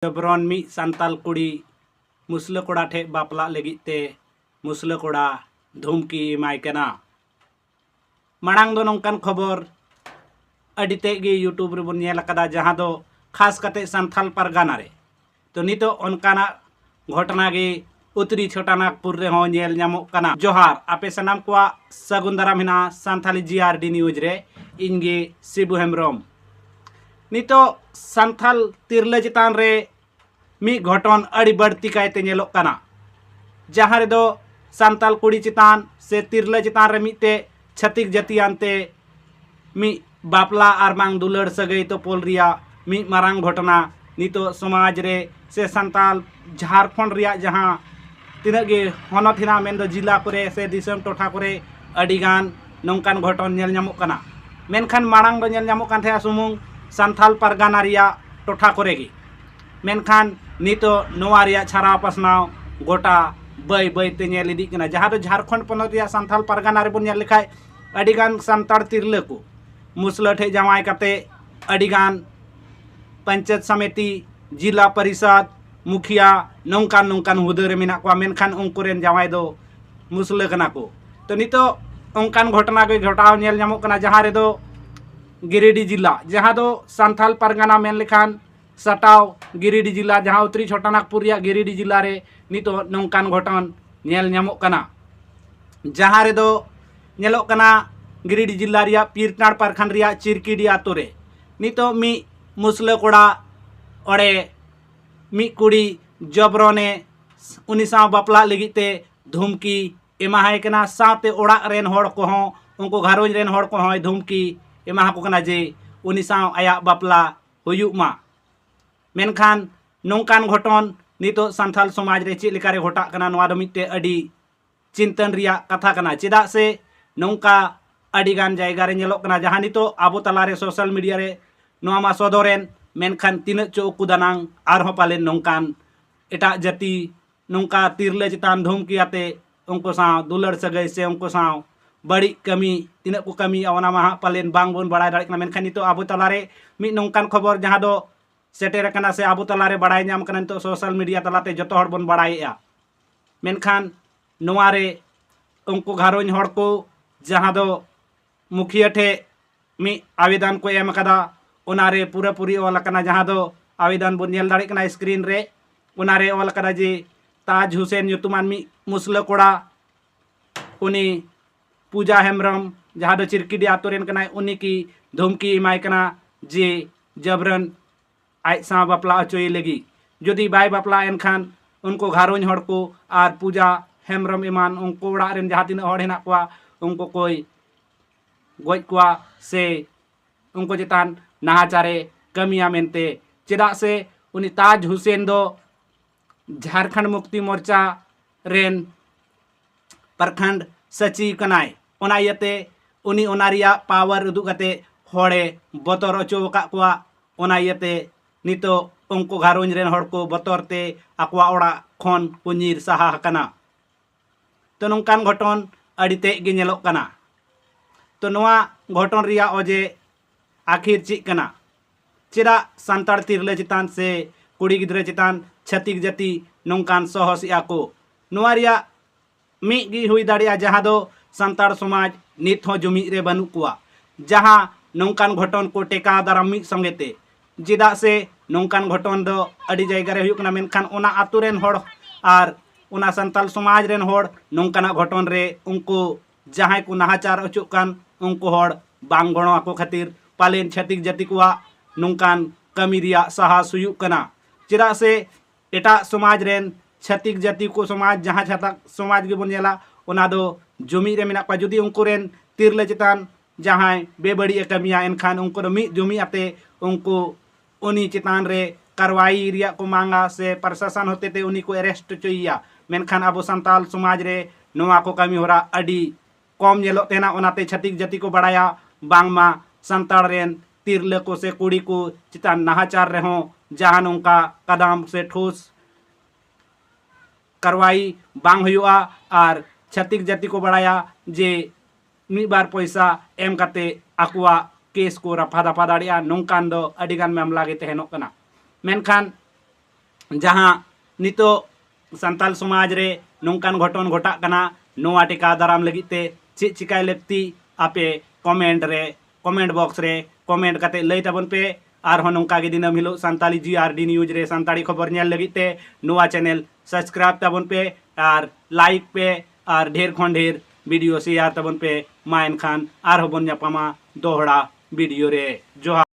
जबरन मी सांताल कुड़ी मुसला कोड़ा ठे बापला लगिते मुसला कोड़ा धुमकी माइकना मांग दो नौकान खबर अडिते गे यूट्यूब रे बन नेल कदा जहां दो खास कते सांथाल परगाना रे तो नितो उनकाना घटना गे उत्तरी छोटानागपुर रे हो नेल ᱧᱟᱢᱚᱜ ᱠᱟᱱᱟ। जोहार आपे सनाम को सगुन दाराम हिना सांथाली जीआरडी न्यूज रे इनगे शिबू हेम्ब्रम नितो सांथाल तिरला चितान रे मी घटन अड़ी बढ़ती कायते नेलोक कना जहां रे दो सांताल कुड़ी चितान से तिरला चितान रे मिते छतिक जतियानते मी बापला आर मांग दुलड़ सगई तो पोल रिया मी मारांग घटना नितो समाज रे से सांताल झारखंड रिया जहां तिना गे हनत हिना मेन दो जिला करे से दिसम टोठा करे अडिगान नौकान घटन नेल ᱧᱟᱢᱚᱜ कना मेनखान मारांग दो नेल ᱧᱟᱢᱚᱜ कान थे सुमुंग सांथाल परगाना रिया टोठा करे गे मेनखान नितो नोवा रिया छारा पसनाव गोटा बय बय ते नेल इदी कना जहां दो झारखंड पनत रिया सांथाल परगाना रे बन नेल लिखाय अडिगान सांताड़ तिरले को मुसला ठे जमाय कते अडिगान पंचायत समिति जिला परिषद मुखिया नौकान नौकान हुदे रे मेना को मेनखान उनको रेन जमाय दो मुसला कना को तो नितो उनकान घटना के घटाव नेल ᱧᱟᱢᱚᱜ कना जहां रे दो गिरिडीह जिला जहां दो सांथाल परगाना मेन लिखान सटाव गिरिडीह जिला जहां उत्तरी छोटानागपुर या गिरिडीह जिला रे नितो नौकान घटन नेल ᱧᱟᱢᱚᱜ कना जहां रे दो नेलोक कना गिरिडीह जिला रिया पीरटाड़ प्रखंड रिया चिरकिडी आतो रे नितो मी मुसला कोड़ा ओड़े मी कुड़ी जबरने उनी साव बापला लगिते धुमकी एमाहाय कना साते ओड़ा रेन होड़ को हो उनको घरोज रेन होड़ को हो धुमकी एमाहा को कना जे उनी साव आया बापला हुयुक मा मेनखान नौकान घटन नितो सांथाल समाज रे चे लेकारे घटा कना नवा दो मिते अडी चिंतन रिया कथा कना चेदा से नौका अडिगान जायगा रे नेलोक कना जहां नितो आबो तलारे सोशल मीडिया रे नवा मा सदोरेन मेनखान तीन चौकु दानांग आरहो पालेन नौकान एटा जाति नौका तिरले चितान धुमकी आते उनको साव दुलड़ सगई से उनको साव बड़ी कमी तीन को कमी आवना मा पालेन बांग बोन बड़ाय दाड़े कना मेनखान नितो आबो तलारे मी नौकान खबर जहां दो सेटेर कना से आबो तलारे बड़ाय ᱧᱟᱢ कना नितो सोशल मीडिया तलाते जतो हड़ बोन बड़ायेआ मेनखान नोवा रे उनको घरोज हड़ को जहां दो मुखिया ठे मी आवेदन को एम कदा उनारे पूरा पूरी ओल कना जहां दो आवेदन बोन नेल दाड़े कना स्क्रीन रे उनारे ओल कदा जे ताज हुसैन युतुमान मी मुसला कोड़ा उनी पूजा हेम्ब्रम जहां दो चिरकिडी आतोरेन कना उनी की धुमकी इमाय कना जे जबरन आज सा बापला अचोई लगी जदि बाय बापला एनखान उनको घरोज हड़ को आर पूजा हेम्ब्रम ईमान उनको ओड़ा रेन जहां तीन हड़ हेना कोआ उनको कोई गोज कोआ से उनको चितान नाहाचारे कमिया मेनते चेदा से उनी ताज हुसैन दो झारखंड मुक्ति मोर्चा रेन प्रखंड सचिव कनाय ओना इयते उनी ओनारिया पावर उदुग कते होड़े बतर अचो का कोआ ओना इयते नितो उनको घरोज रेन हड़ को बतर ते आकवा ओड़ा खन पुनीर साहा कना तो नौकान घटन अड़ीते गे नेलोक कना तो नोआ घटन रिया ओजे आखिर चीज कना चेदा सांताड़ तिरले चितान से कुड़ी गिद्रे चितान छतिक जाति नौकान सहसिया को नोआ रिया मी गी हुई दाड़िया जहां दो सांताड़ समाज नित हो जुमी रे बनु कुआ जहां नौकान घटन को टेका दाराम मी संगेते चेदा से नौकान घटन दो अड़ी जायगा रे हुयुक कना मेनखान ओना आतु रेन होड़ आर ओना सांताल समाज रेन होड़ नौकाना घटन रे उनको जहां को नाहाचार अचुक कान उनको होड़ बांग गणो आको खातिर पालेन छतिक जाति कुआ नौकान कमी रिया साहस हुयुक कना चेदा से एटा समाज रेन छतिक जाति को समाज जहां छाता समाज गे बन नेला ओना दो जुमी रे मेना पा जुदी उनको रेन तिरले चितान जहां बेबड़ी कमिया एनखान उनको दो मी जुमी आते उनको उनी चितान रे कार्रवाई रिया को मांगा से प्रशासन होते ते उनी को अरेस्ट चोइया मेनखान अब सांताल समाज रे नोवा को कमी होरा अडी कम नेलो तेना ओनाते छतिक जाति को बड़ाया बांगमा सांताड़ रेन तिरले को से कुड़ी को चितान नाहाचार रहो जहां उनका कदम से ठोस कार्रवाई बांग हुआ और छतिक जाति को बड़ाया जे मी बार पैसा एम काते आकुआ केस को रफा दफा दाड़िया नौकान दो अडिगान मामला गे तहनोक कना मेनखान जहाँ नितो संताल समाज रे नौकान घटन घटा कना नोआ टिका दाराम लगी ते चे चिकाय लगती आपे कमेंट बॉक्स रे कमेंट काते लई ताबन पे आर हो नौका गे दिनम हिलो संताली GRD न्यूज रे संताली खबर नेल लगी ते नोआ चैनल सब्सक्राइब ताबन पे आर लाइक पे आर ढेर खन ढेर वीडियो शेयर ताबन पे मायन खान आर हो बन जापामा दोहड़ा वीडियो रे जोहार।